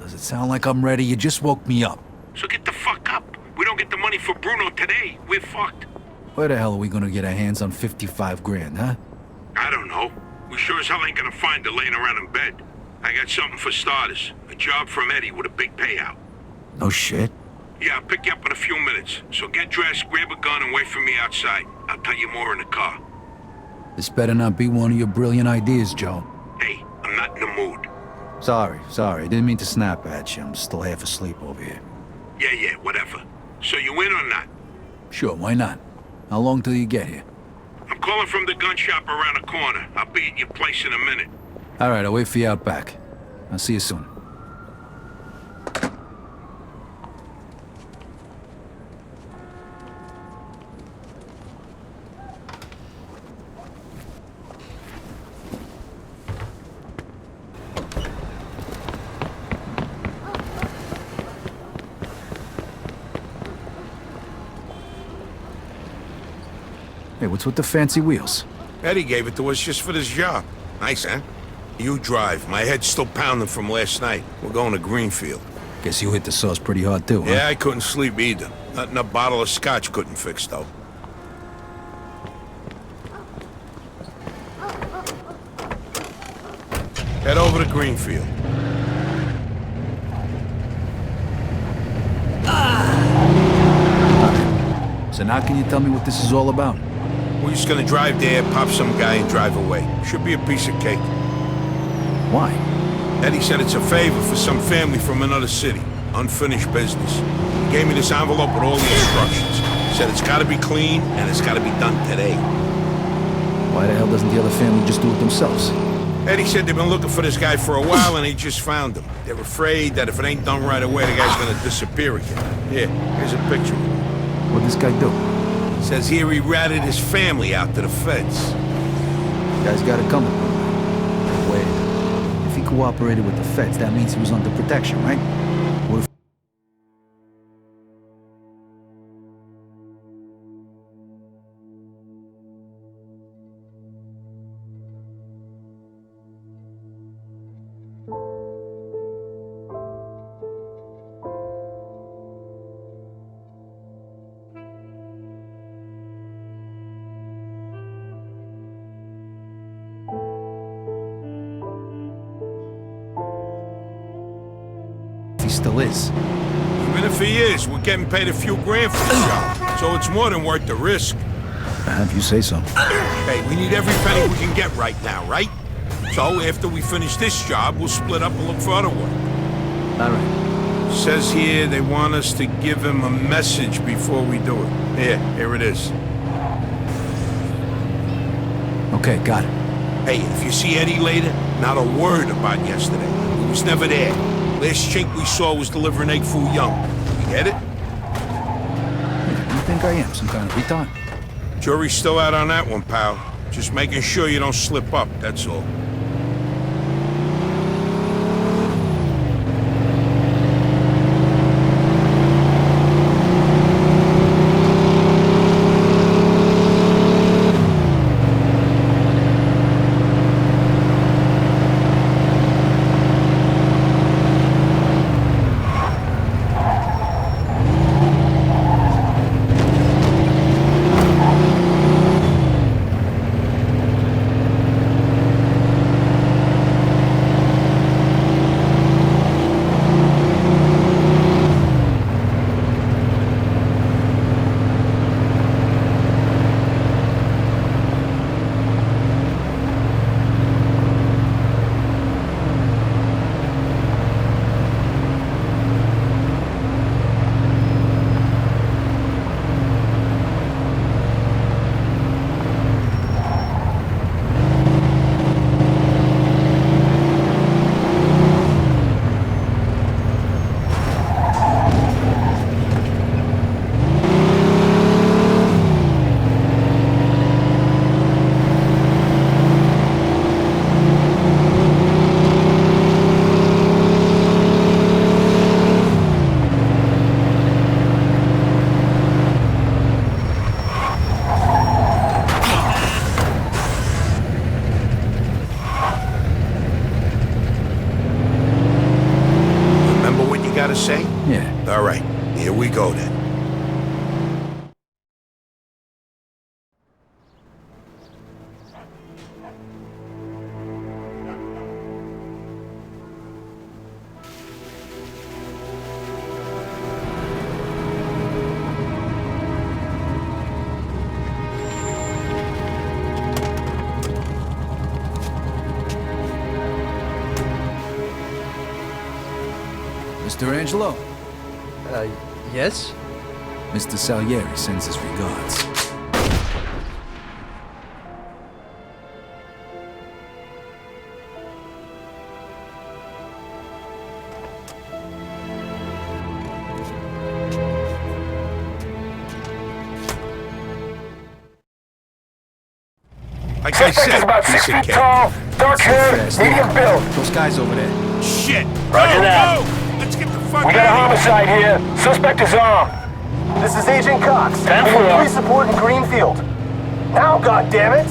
Does it sound like I'm ready? You just woke me up. So get the fuck up. We don't get the money for Bruno today, we're fucked. Where the hell are we gonna get our hands on 55 grand, huh? I don't know. We sure as hell ain't gonna find her laying around in bed. I got something for starters. A job from Eddie with a big payout. No shit. Yeah, I'll pick you up in a few minutes. So get dressed, grab a gun, and wait for me outside. I'll tell you more in the car. This better not be one of your brilliant ideas, Joe. Hey, I'm not in the mood. Sorry. Didn't mean to snap at you. I'm still half asleep over here. Yeah, whatever. So you in or not? Sure, why not? How long till you get here? I'm calling from the gun shop around the corner. I'll be at your place in a minute. All right, I'll wait for you out back. I'll see you soon. Hey, what's with the fancy wheels? Eddie gave it to us just for this job. Nice, huh? You drive. My head's still pounding from last night. We're going to Greenfield. Guess you hit the sauce pretty hard too, huh? Yeah, I couldn't sleep either. Nothing a bottle of scotch couldn't fix, though. Head over to Greenfield. So now can you tell me what this is all about? We're just gonna drive there, pop some guy, and drive away. Should be a piece of cake. Why? Eddie said it's a favor for some family from another city. Unfinished business. He gave me this envelope with all the instructions. Said it's gotta be clean, and it's gotta be done today. Why the hell doesn't the other family just do it themselves? Eddie said they've been looking for this guy for a while, and they just found him. They're afraid that if it ain't done right away, the guy's gonna disappear again. Here, here's a picture. What'd this guy do? Says here he ratted his family out to the feds. Guy's got it coming. Wait. If he cooperated with the feds, that means he was under protection, right? What if... He still is. Even if he is, we're getting paid a few grand for the job, so it's more than worth the risk. If you say so. Hey, we need every penny we can get right now, right? So after we finish this job, we'll split up and look for other work. All right. Says here they want us to give him a message before we do it. Here it is. Okay, got it. Hey, if you see Eddie later, not a word about yesterday. He was never there. Last chink we saw was delivering egg foo young. You get it? Who do you think I am, some kind of retard? Jury's still out on that one, pal. Just making sure you don't slip up, that's all. gotta say? Yeah. All right, here we go then. Mr. Angelo, Yes? Mr. Salieri sends his regards. Like I Suspect is said, about 6 piece feet of cake. tall, dark hair, Fast. medium build. Those guys over there. Shit! Roger Go, that. go! Let's get the fuck We got a out of here! homicide here. Suspect is armed. This is Agent Cox. 10-4. Police support in Greenfield. Now, goddammit!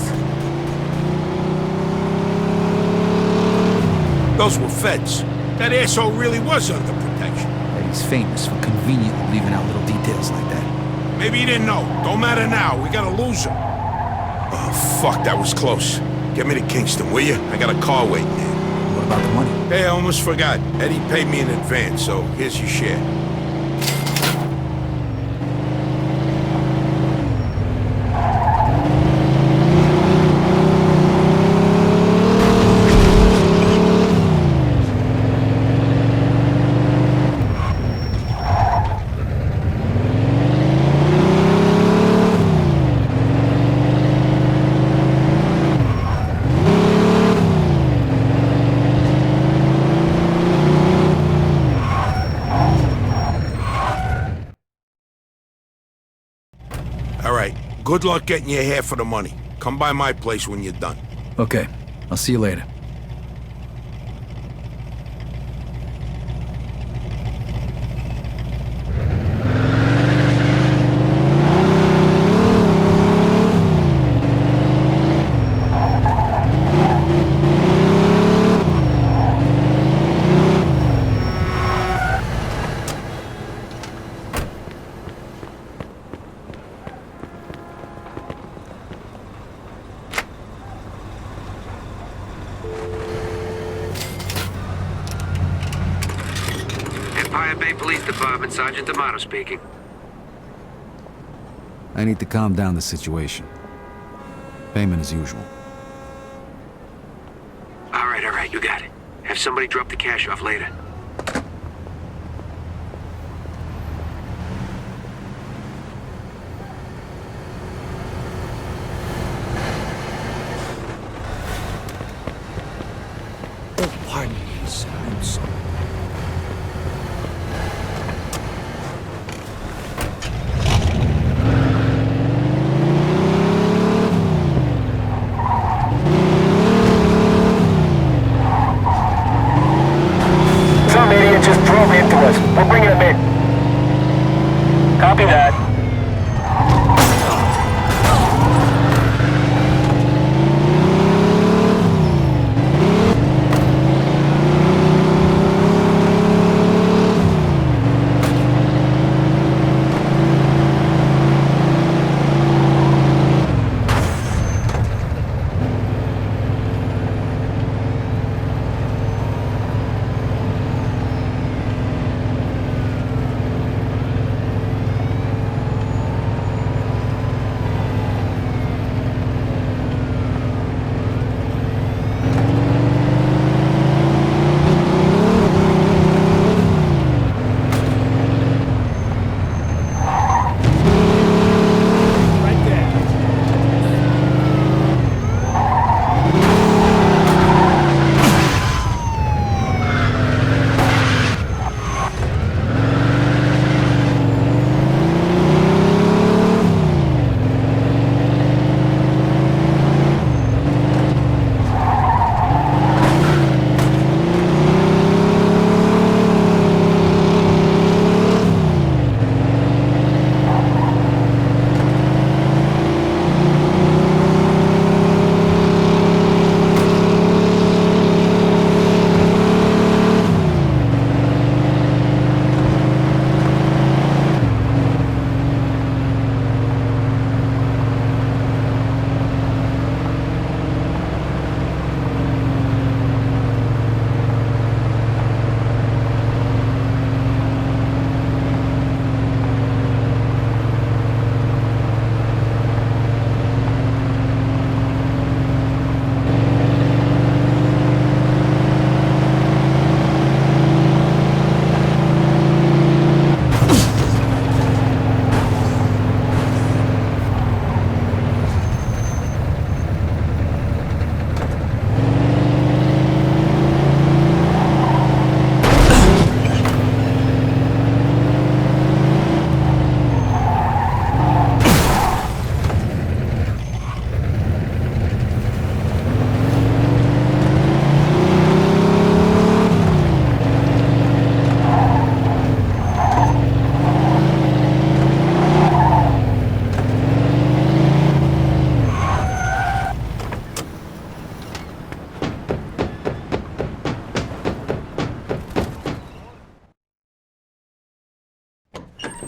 Those were feds. That asshole really was under protection. And he's famous for conveniently leaving out little details like that. Maybe he didn't know. Don't matter now. We gotta lose him. Oh, fuck, that was close. Get me to Kingston, will you? I got a car waiting there. What about the money? Hey, I almost forgot. Eddie paid me in advance, so here's your share. All right. Good luck getting your half of the money. Come by my place when you're done. Okay, I'll see you later. Empire Bay Police Department, Sergeant D'Amato speaking. I need to calm down the situation. Payment as usual. All right, you got it. Have somebody drop the cash off later. Oh, pardon me, sir. I'm sorry. Some idiot just drove into us. We're bringing him in. Copy that.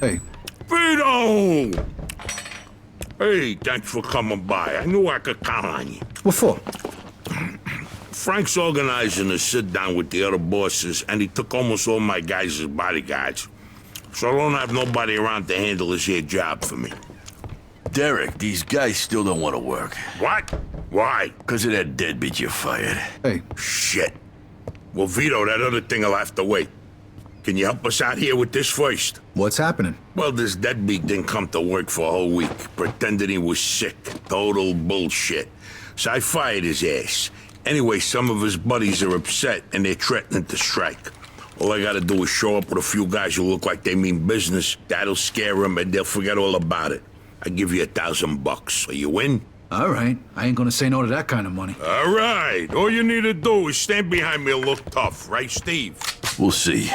Hey, Vito! Hey, thanks for coming by. I knew I could count on you. what for? Frank's organizing a sit-down with the other bosses, and he took almost all my guys as bodyguards. So I don't have nobody around to handle this here job for me. Derek, these guys still don't want to work. What? Why? Because of that deadbeat you fired. Hey, Shit. Well, Vito, that other thing will have to wait. Can you help us out here with this first? what's happening? Well, this deadbeat didn't come to work for a whole week, pretending he was sick. Total bullshit. So I fired his ass. Anyway, some of his buddies are upset, and they're threatening to strike. All I gotta do is show up with a few guys who look like they mean business. That'll scare them, and they'll forget all about it. I give you $1,000. So you win? All right, I ain't gonna say no to that kind of money. All right. All you need to do is stand behind me and look tough, right, Steve? We'll see.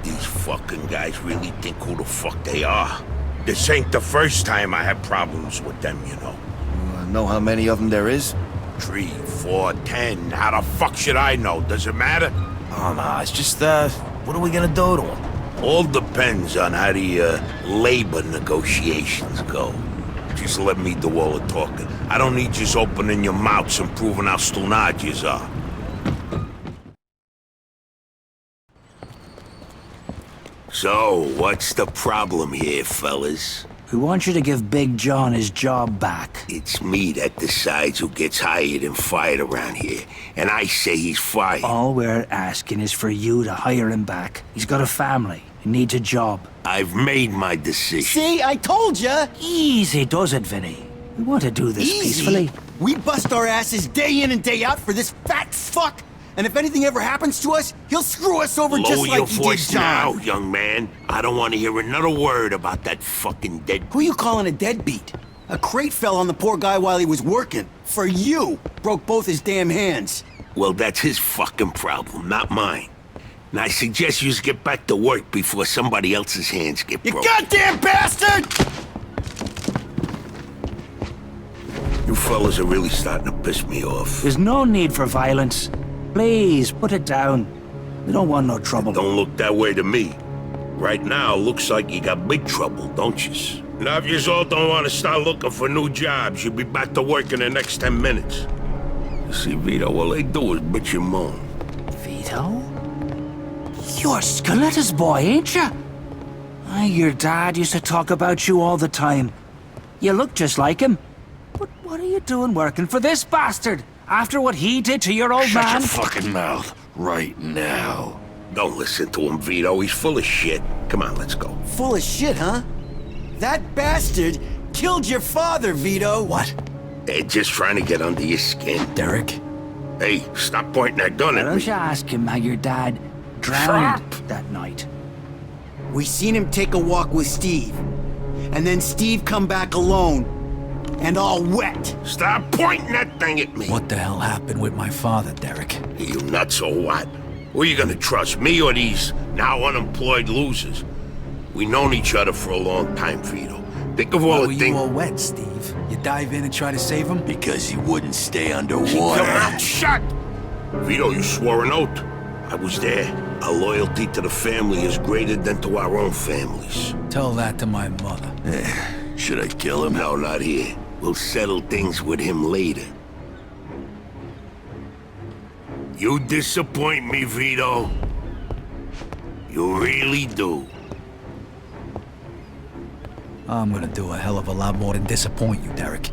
These fucking guys really think who the fuck they are. This ain't the first time I had problems with them, you know. Know how many of them there is? 3, 4, 10. How the fuck should I know? Does it matter? Oh, no, it's just, what are we gonna do to them? All depends on how the labor negotiations go. Just let me do all the talking. I don't need just opening your mouths and proving how stunad yous are. So, what's the problem here, fellas? We want you to give Big John his job back. It's me that decides who gets hired and fired around here, and I say he's fired. All we're asking is for you to hire him back. He's got a family. He needs a job. I've made my decision. See, I told ya! Easy does it, Vinny. We want to do this peacefully. We bust our asses day in and day out for this fat fuck! And if anything ever happens to us, he'll screw us over just Lower your like he did voice John. now, young man. I don't want to hear another word about that fucking dead... Who you calling a deadbeat? A crate fell on the poor guy while he was working. For you. Broke both his damn hands. Well, that's his fucking problem, not mine. And I suggest you get back to work before somebody else's hands get You broken. goddamn bastard! You fellas are really starting to piss me off. There's no need for violence. Please, put it down. We don't want no trouble. Don't look that way to me. Right now, looks like you got big trouble, don't yous? Now, if yous all don't want to start looking for new jobs, you'll be back to work in the next 10 minutes. You see, Vito, all they do is bitch and moan. Vito? You're Scoletta's boy, ain't ya? Your dad used to talk about you all the time. You look just like him. But what are you doing working for this bastard? After what he did to your old Shut man? your fucking mouth right now. Don't listen to him, Vito. He's full of shit. Come on, let's go. Full of shit, huh? That bastard killed your father, Vito. What? They're just trying to get under your skin. Derek? Hey, stop pointing that gun Why at don't me. you ask him how your dad drowned that night? We seen him take a walk with Steve. And then Steve come back alone. And all wet. Stop pointing that thing at me. What the hell happened with my father, Derek? You nuts or what? Who are you gonna trust, me or these now unemployed losers? We known each other for a long time, Vito. Think of all Why the were things... you all wet, Steve? You dive in and try to save him? Because he wouldn't stay Keep underwater. your mouth shut! Vito, you swore an oath. I was there. Our loyalty to the family is greater than to our own families. Tell that to my mother. Should I kill him? No, not here. We'll settle things with him later. You disappoint me, Vito. You really do. I'm gonna do a hell of a lot more than disappoint you, Derek.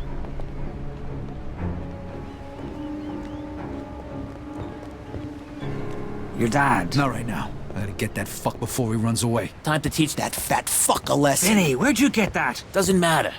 Your dad. Not right now. I gotta get that fuck before he runs away. Time to teach that fat fuck a lesson. Vinny, where'd you get that? Doesn't matter.